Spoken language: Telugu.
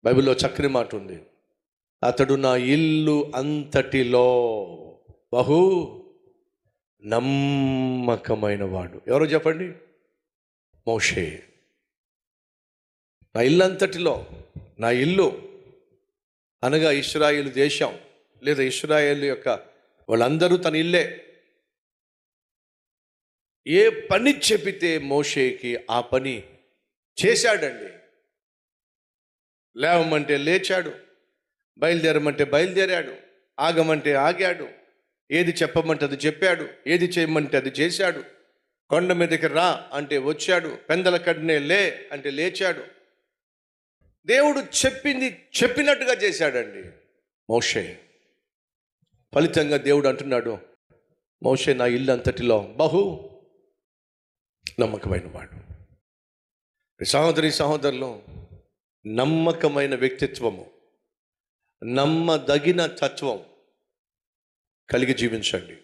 బైబిల్లో చక్కని మాట ఉంది. అతడు నా ఇల్లు అంతటిలో బహు నమ్మకమైన వాడు. ఎవరో చెప్పండి? మోషే. నా ఇల్లు అంతటిలో, నా ఇల్లు అనగా ఇశ్రాయేలు దేశం లేదా ఇశ్రాయేలు యొక్క వాళ్ళందరూ తన ఇల్లే. ఏ పని చెబితే మోషేకి ఆ పని చేశాడండి. లేవమంటే లేచాడు, బయలుదేరమంటే బయలుదేరాడు, ఆగమంటే ఆగాడు, ఏది చెప్పమంటే అది చెప్పాడు, ఏది చేయమంటే అది చేశాడు. కొండ మీదకి రా అంటే వచ్చాడు, పెందల కడ్నే లే అంటే లేచాడు. దేవుడు చెప్పింది చెప్పినట్టుగా చేశాడండి మోషే. ఫలితంగా దేవుడు అంటున్నాడు, మోషే నా ఇల్లు అంతటిలో బహు నమ్మకమైన వాడు. సహోదరి సహోదరులు, నమ్మకమైన వ్యక్తిత్వము, నమ్మదగిన తత్వం కలిగి జీవించండి.